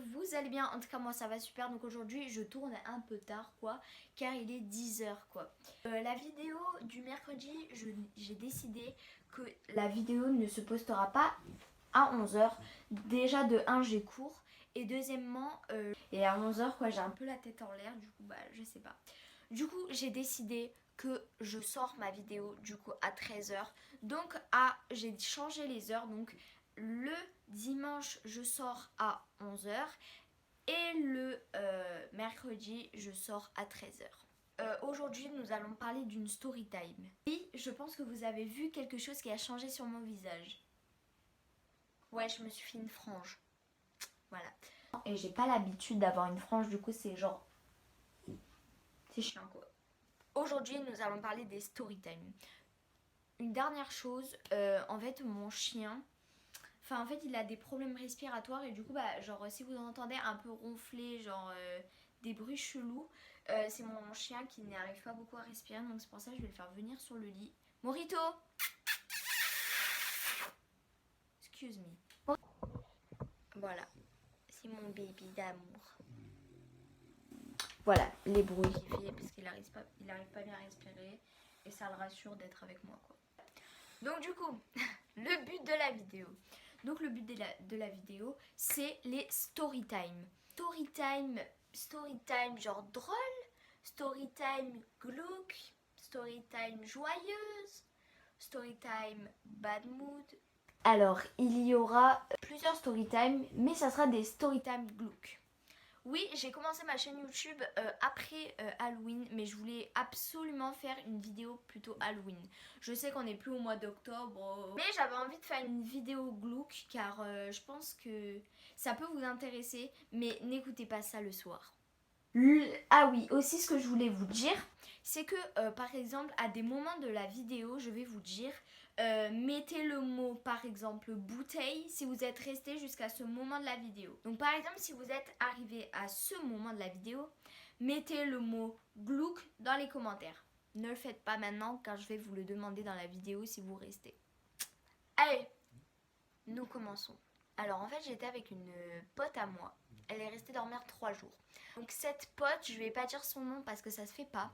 vous allez bien. En tout cas moi ça va super. Donc aujourd'hui je tourne un peu tard quoi, car il est 10h quoi. La vidéo du mercredi, j'ai décidé que la vidéo ne se postera pas à 11h. Déjà de 1 j'ai cours, et deuxièmement et à 11h quoi, j'ai un peu la tête en l'air, du coup bah je sais pas. Du coup j'ai décidé que je sors ma vidéo du coup à 13h. Donc j'ai changé les heures. Donc le dimanche je sors à 11h et le mercredi je sors à 13h. Aujourd'hui nous allons parler d'une story time. Oui, je pense que vous avez vu quelque chose qui a changé sur mon visage. Ouais, je me suis fait une frange. Voilà. Et j'ai pas l'habitude d'avoir une frange, du coup c'est genre... c'est chiant quoi. Aujourd'hui nous allons parler des story time. Une dernière chose, en fait mon chien... Enfin en fait il a des problèmes respiratoires, et du coup bah genre si vous entendez un peu ronfler, genre des bruits chelous, c'est mon chien qui n'arrive pas beaucoup à respirer, donc c'est pour ça que je vais le faire venir sur le lit. Morito, excuse me. Voilà, c'est mon baby d'amour. Voilà les bruits qu'il fait parce qu'il arrive pas bien à respirer, et ça le rassure d'être avec moi quoi. Donc du coup, le but de la vidéo. Donc le but de la vidéo, c'est les story time. Story time genre drôle, story time glauque, story time joyeuse, story time bad mood. Alors, il y aura plusieurs story time, mais ça sera des story time glauques. Oui, j'ai commencé ma chaîne YouTube après Halloween, mais je voulais absolument faire une vidéo plutôt Halloween. Je sais qu'on n'est plus au mois d'octobre, mais j'avais envie de faire une vidéo glauque, car je pense que ça peut vous intéresser, mais n'écoutez pas ça le soir. Ah oui, aussi ce que je voulais vous dire, c'est que par exemple à des moments de la vidéo, je vais vous dire mettez le mot par exemple bouteille si vous êtes resté jusqu'à ce moment de la vidéo. Donc par exemple si vous êtes arrivé à ce moment de la vidéo, mettez le mot glauque dans les commentaires. Ne le faites pas maintenant, car je vais vous le demander dans la vidéo si vous restez. Allez, nous commençons. Alors en fait j'étais avec une pote à moi. Elle est restée dormir 3 jours. Donc cette pote, je vais pas dire son nom parce que ça se fait pas,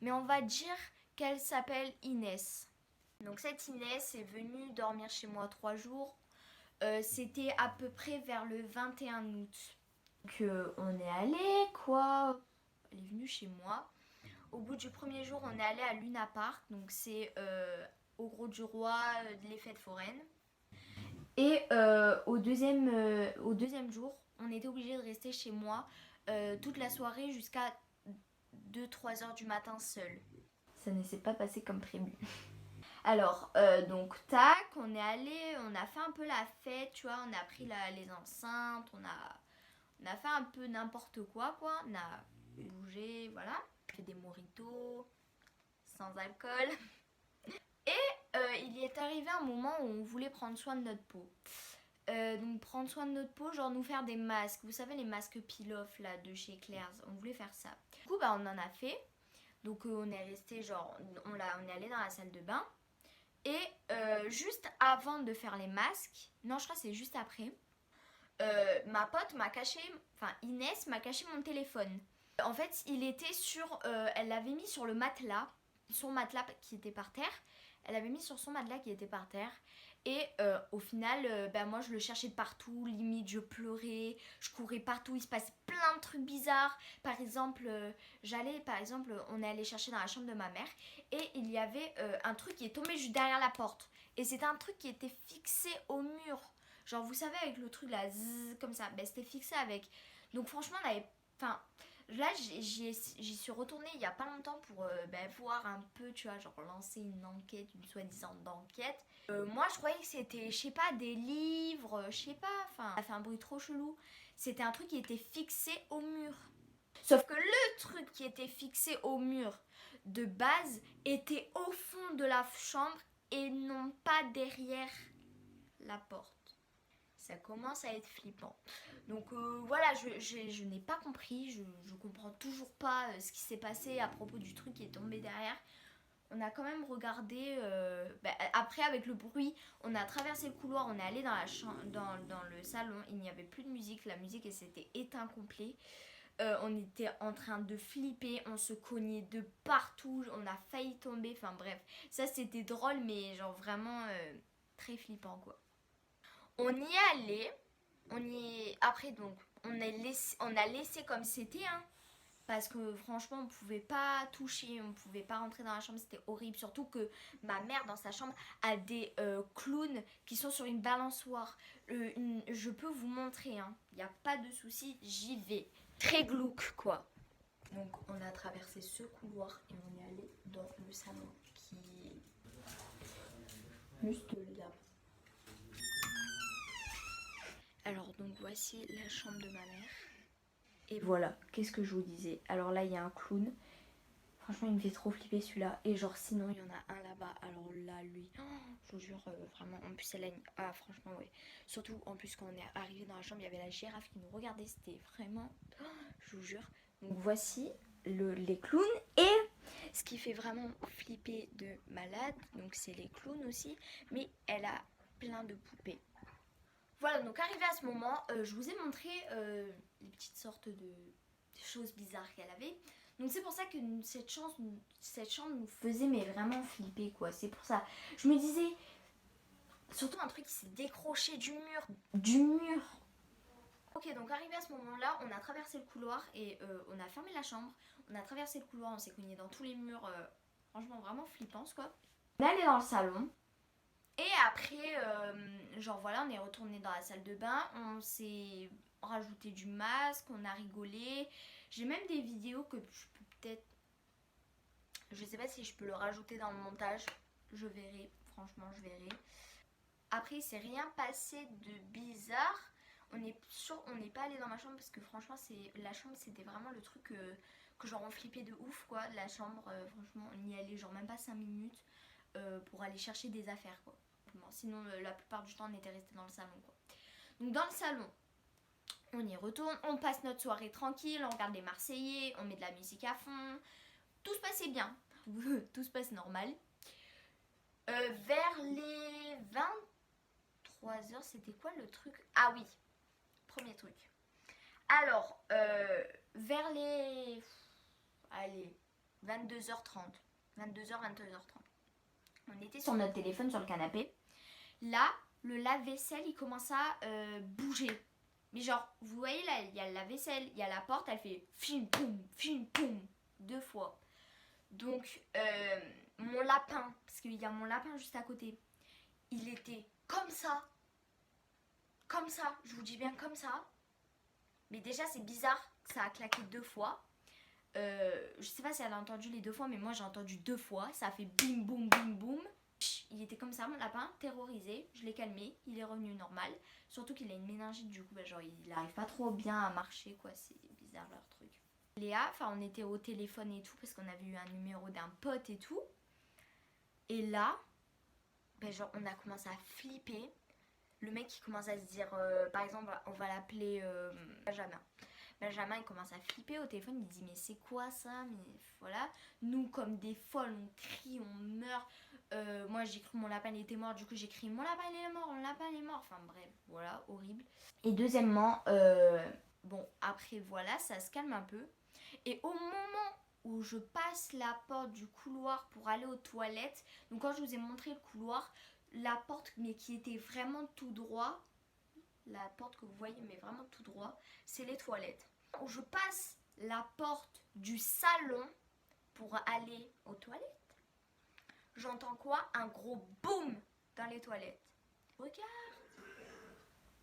mais on va dire qu'elle s'appelle Inès. Donc cette Inès est venue dormir chez moi 3 jours. C'était à peu près vers le 21 août. Donc on est allé quoi. Elle est venue chez moi. Au bout du premier jour, on est allé à Luna Park. Donc c'est au Gros du Roi, les fêtes foraines. Et au deuxième jour, on était obligé de rester chez moi toute la soirée jusqu'à 2-3 heures du matin seul. Ça ne s'est pas passé comme prévu. Alors, donc tac, on est allé, on a fait un peu la fête, tu vois, on a pris les enceintes, on a fait un peu n'importe quoi, on a bougé, voilà. On a fait des mojitos, sans alcool. Il y est arrivé un moment où on voulait prendre soin de notre peau. Donc prendre soin de notre peau, genre nous faire des masques. Vous savez les masques peel-off là de chez Claire's, on voulait faire ça. Du coup bah on en a fait. Donc on est resté genre, on est allé dans la salle de bain. Et juste avant de faire les masques, non je crois que c'est juste après, ma pote m'a caché, enfin Inès m'a caché mon téléphone. En fait il était sur, elle l'avait mis sur le matelas, son matelas qui était par terre. Elle avait mis sur son matelas qui était par terre. Et au final, moi je le cherchais de partout, limite je pleurais, je courais partout, il se passait plein de trucs bizarres. Par exemple, on est allé chercher dans la chambre de ma mère, et il y avait un truc qui est tombé juste derrière la porte. Et c'était un truc qui était fixé au mur. Genre vous savez avec le truc là, zzz, comme ça, c'était fixé avec. Donc franchement on avait... Enfin, là j'y suis retournée il y a pas longtemps pour voir un peu, tu vois, genre lancer une enquête, une soi-disant d'enquête. Moi je croyais que c'était, je sais pas, des livres, je sais pas, enfin, ça fait un bruit trop chelou. C'était un truc qui était fixé au mur. Sauf que le truc qui était fixé au mur de base était au fond de la chambre et non pas derrière la porte. Ça commence à être flippant. Donc voilà, je n'ai pas compris, je comprends toujours pas ce qui s'est passé à propos du truc qui est tombé derrière. on a quand même regardé. Après, avec le bruit, on a traversé le couloir, on est allé dans, dans le salon. Il n'y avait plus de musique, la musique elle s'était éteinte complet. On était en train de flipper, on se cognait de partout, on a failli tomber. Enfin bref, ça c'était drôle, mais genre vraiment très flippant quoi. On y est allé, après donc on a laissé comme c'était, hein. Parce que franchement, on pouvait pas toucher, on pouvait pas rentrer dans la chambre, c'était horrible. Surtout que ma mère, dans sa chambre, a des clowns qui sont sur une balançoire. Je peux vous montrer, hein. Il n'y a pas de souci, j'y vais. Très glauque, quoi. Donc, on a traversé ce couloir et on est allé dans le salon qui est juste là. Alors, donc, voici la chambre de ma mère. Et voilà, qu'est-ce que je vous disais. Alors là, il y a un clown. Franchement, il me fait trop flipper celui-là. Et genre, sinon, il y en a un là-bas. Alors là, lui, je vous jure, vraiment. En plus, elle a une... Ah, franchement, ouais. Surtout, en plus, quand on est arrivé dans la chambre, il y avait la girafe qui nous regardait. C'était vraiment... je vous jure. Donc, voici les clowns. Et ce qui fait vraiment flipper de malade, donc c'est les clowns aussi. Mais elle a plein de poupées. Voilà, donc arrivé à ce moment, je vous ai montré les petites sortes de choses bizarres qu'elle avait. Donc c'est pour ça que cette chambre nous faisait mais vraiment flipper quoi. C'est pour ça. Je me disais, surtout un truc qui s'est décroché du mur. Du mur. Ok, donc arrivé à ce moment-là, on a traversé le couloir et on a fermé la chambre. On a traversé le couloir, on s'est cogné dans tous les murs. Franchement, vraiment flippant quoi. On est allé dans le salon. Et après, genre voilà, on est retourné dans la salle de bain, on s'est rajouté du masque, on a rigolé. J'ai même des vidéos que je peux peut-être... Je sais pas si je peux le rajouter dans le montage. Je verrai, franchement je verrai. Après il s'est rien passé de bizarre. On n'est pas allé dans ma chambre parce que franchement la chambre c'était vraiment le truc que genre on flippait de ouf quoi. La chambre, franchement on y allait genre même pas 5 minutes pour aller chercher des affaires quoi. Sinon la plupart du temps on était resté dans le salon quoi. Donc dans le salon on y retourne, on passe notre soirée tranquille, on regarde les Marseillais, on met de la musique à fond, tout se passait bien, tout se passe normal. Vers les 23h, c'était quoi le truc? Ah oui, premier truc. Alors vers les 22h30, 22h30, on était sur notre téléphone sur le canapé. Là, le lave-vaisselle, il commence à bouger. Mais genre, vous voyez là, il y a la vaisselle, il y a la porte, elle fait film, poum, 2 fois. Donc, mon lapin, parce qu'il y a mon lapin juste à côté, il était comme ça, je vous dis bien comme ça. Mais déjà, c'est bizarre, ça a claqué 2 fois. Je sais pas si elle a entendu les 2 fois, mais moi j'ai entendu 2 fois. Ça a fait bim, boum, bim, boum. Il était comme ça, mon lapin, terrorisé. Je l'ai calmé, il est revenu normal. Surtout qu'il a une méningite, du coup, genre il arrive pas trop bien à marcher, quoi. C'est bizarre leur truc. Léa, enfin, on était au téléphone et tout, parce qu'on avait eu un numéro d'un pote et tout. Et là, genre, on a commencé à flipper. Le mec, il commence à se dire, par exemple, on va l'appeler Benjamin. Benjamin, il commence à flipper au téléphone, il dit mais c'est quoi ça? Mais voilà, nous comme des folles, on crie, on meurt. Moi j'ai cru mon lapin il était mort, du coup j'ai crié mon lapin il est mort, mon lapin il est mort. Enfin bref, voilà, horrible. Et deuxièmement, bon après voilà, ça se calme un peu. Et au moment où je passe la porte du couloir pour aller aux toilettes, donc quand je vous ai montré le couloir, la porte mais qui était vraiment tout droit, la porte que vous voyez mais vraiment tout droit, c'est les toilettes. Où je passe la porte du salon pour aller aux toilettes, j'entends quoi? Un gros boum dans les toilettes. Regarde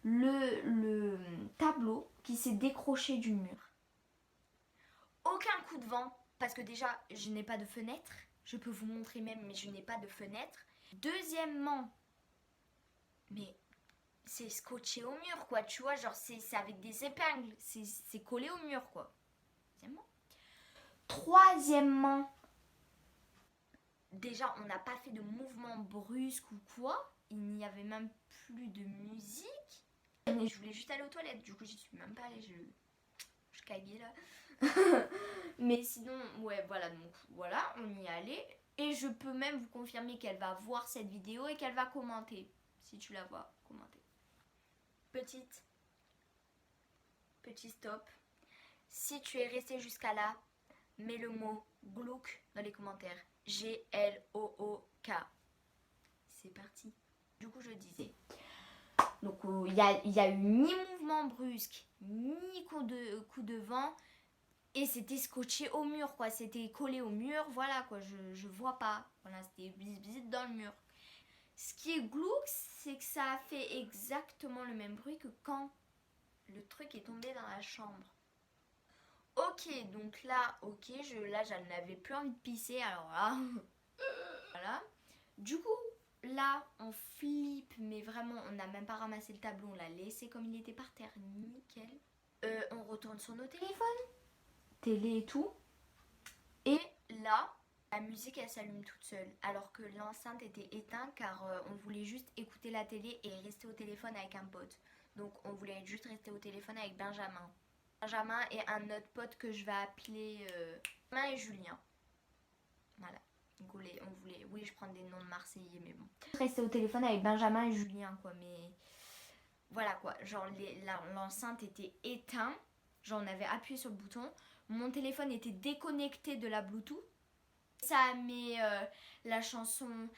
le tableau qui s'est décroché du mur. Aucun coup de vent, parce que déjà je n'ai pas de fenêtre. Je peux vous montrer même, mais je n'ai pas de fenêtre. Deuxièmement, mais c'est scotché au mur quoi, tu vois, genre c'est avec des épingles, c'est collé au mur quoi. Troisièmement, déjà on n'a pas fait de mouvement brusque ou quoi, il n'y avait même plus de musique. Et je voulais juste aller aux toilettes, du coup j'y suis même pas allée, je caguais là. Mais sinon, ouais voilà, donc voilà, on y est allé. Et je peux même vous confirmer qu'elle va voir cette vidéo et qu'elle va commenter. Si tu la vois, commenter. Petit stop. Si tu es resté jusqu'à là, mets le mot Glook dans les commentaires. Glook. C'est parti. Du coup, je disais. Donc, il y a eu ni mouvement brusque, ni coup de vent. Et c'était scotché au mur, quoi. C'était collé au mur, voilà, quoi. Je vois pas. Voilà, c'était visite dans le mur. Ce qui est glauque, c'est que ça a fait exactement le même bruit que quand le truc est tombé dans la chambre. Ok, donc là, ok, là, j'en avais plus envie de pisser, alors là, voilà. Du coup, là, on flippe, mais vraiment, on n'a même pas ramassé le tableau, on l'a laissé comme il était par terre, nickel. On retourne sur nos téléphones, télé et tout. Et là, la musique, elle s'allume toute seule, alors que l'enceinte était éteinte car on voulait juste écouter la télé et rester au téléphone avec un pote. Donc, on voulait juste rester au téléphone avec Benjamin. Benjamin et un autre pote que je vais appeler Benjamin et Julien. Voilà. Donc oui, je prends des noms de Marseillais, mais bon. Rester au téléphone avec Benjamin et Julien, quoi, mais voilà, quoi. Genre, l'enceinte était éteinte. Genre, on avait appuyé sur le bouton. Mon téléphone était déconnecté de la Bluetooth. Ça met la chanson I don't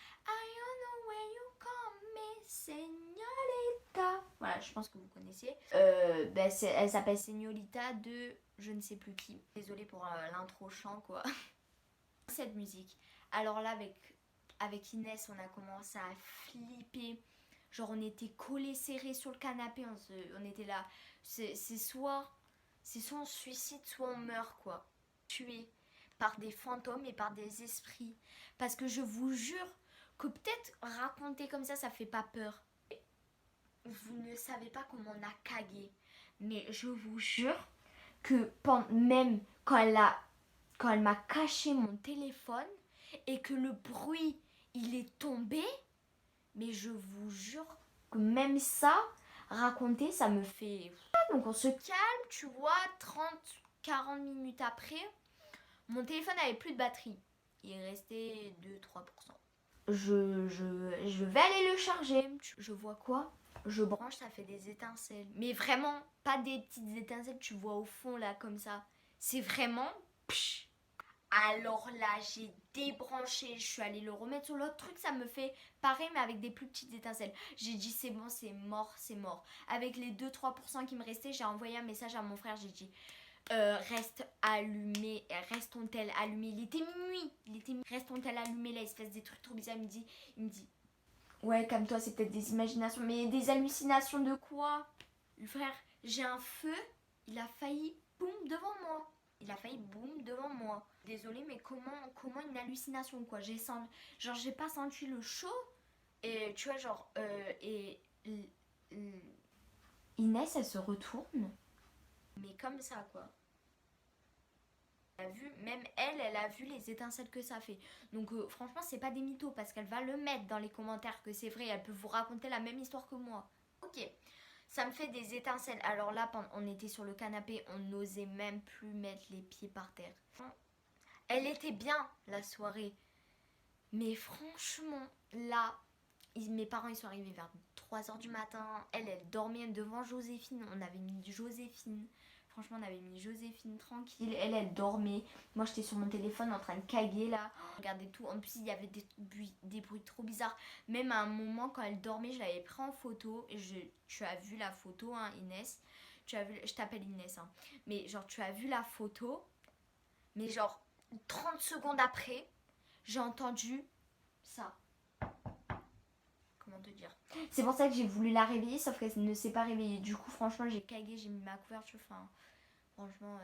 know where you come me, Señorita. Voilà, je pense que vous connaissez. Elle s'appelle Señorita de je ne sais plus qui. Désolée pour l'intro chant, quoi. Cette musique. Alors là, avec Inès, on a commencé à flipper. Genre, on était collés serrés sur le canapé. On était là. C'est soit on se suicide, soit on meurt, quoi. Tué par des fantômes et par des esprits. Parce que je vous jure que peut-être raconter comme ça fait pas peur. Vous ne savez pas comment on a cagué. Mais je vous jure que même quand elle m'a caché mon téléphone et que le bruit, il est tombé, mais je vous jure que même ça, raconter, ça me fait... Donc on se calme, tu vois, 30-40 minutes après, mon téléphone avait plus de batterie. Il restait 2-3%. Je vais aller le charger. Je vois quoi? Je branche, ça fait des étincelles. Mais vraiment, pas des petites étincelles, tu vois au fond là, comme ça. C'est vraiment... Psh. Alors là, j'ai débranché, je suis allée le remettre sur l'autre truc, ça me fait pareil mais avec des plus petites étincelles. J'ai dit c'est bon, c'est mort, c'est mort. Avec les 2-3% qui me restaient, j'ai envoyé un message à mon frère, j'ai dit reste allumé, restons-elles allumées. Il était minuit, restons-elles allumées là, il se passe des trucs trop bizarres. Il me dit ouais, calme-toi, c'est peut-être des imaginations, mais des hallucinations de quoi? Frère, j'ai un feu, il a failli boum devant moi. Il a failli boum devant moi. Désolée, mais comment une hallucination, quoi? J'ai pas senti le chaud. Et tu vois, genre, Inès, elle se retourne. Mais comme ça, quoi. Même elle a vu les étincelles que ça fait. Donc franchement, c'est pas des mythos parce qu'elle va le mettre dans les commentaires que c'est vrai. Elle peut vous raconter la même histoire que moi. Ok. Ça me fait des étincelles. Alors là, on était sur le canapé, on n'osait même plus mettre les pieds par terre. Elle était bien, la soirée. Mais franchement, là, mes parents, ils sont arrivés vers 3h du matin. Elle dormait devant Joséphine. On avait mis Joséphine. Franchement, on avait mis Joséphine tranquille. Elle dormait. Moi, j'étais sur mon téléphone en train de caguer là. Regardez tout. En plus, il y avait des bruits trop bizarres. Même à un moment, quand elle dormait, je l'avais pris en photo. Et tu as vu la photo, hein, Inès. Je t'appelle Inès. Hein. Mais genre, tu as vu la photo. Mais genre, 30 secondes après, j'ai entendu ça. Comment te dire? C'est pour ça que j'ai voulu la réveiller, sauf qu'elle ne s'est pas réveillée. Du coup, franchement, j'ai cagué, j'ai mis ma couverture. Enfin, franchement,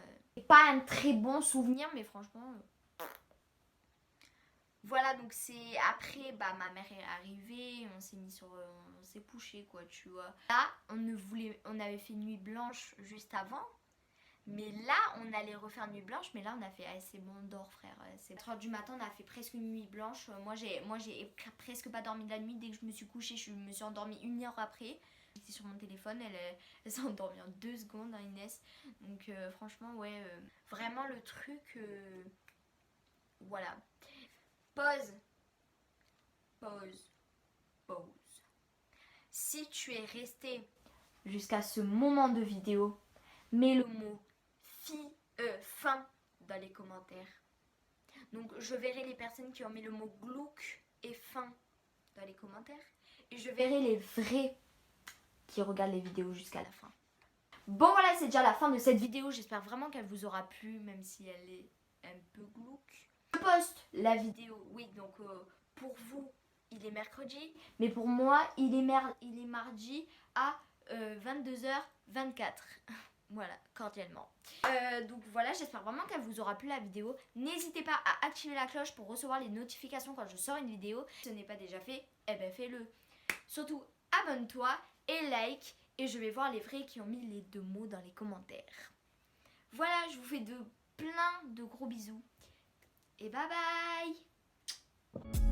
pas un très bon souvenir, mais franchement. Voilà, donc c'est après, ma mère est arrivée, on s'est couché, quoi, tu vois. Là, on avait fait nuit blanche juste avant. Mais là, on allait refaire nuit blanche, mais là, on a fait c'est bon, dors, frère. C'est 4h du matin, on a fait presque une nuit blanche. Moi, j'ai presque pas dormi de la nuit. Dès que je me suis couchée, je me suis endormie 1 heure après. J'étais sur mon téléphone, elle s'est endormie en 2 secondes, hein, Inès. Donc, franchement, ouais, vraiment le truc, voilà. Pause. Pause. Pause. Si tu es resté jusqu'à ce moment de vidéo, mets le mot fin dans les commentaires. Donc je verrai les personnes qui ont mis le mot glauque et fin dans les commentaires. Et je verrai les vrais qui regardent les vidéos jusqu'à la fin. Bon voilà, c'est déjà la fin de cette vidéo. J'espère vraiment qu'elle vous aura plu, même si elle est un peu glauque. Je poste la vidéo, oui, donc pour vous, il est mercredi. Mais pour moi, il est mardi à 22h24. Voilà, cordialement. Donc voilà, j'espère vraiment qu'elle vous aura plu la vidéo. N'hésitez pas à activer la cloche pour recevoir les notifications quand je sors une vidéo. Si ce n'est pas déjà fait, eh ben fais-le. Surtout, abonne-toi et like. Et je vais voir les vrais qui ont mis les 2 mots dans les commentaires. Voilà, je vous fais plein de gros bisous. Et bye bye!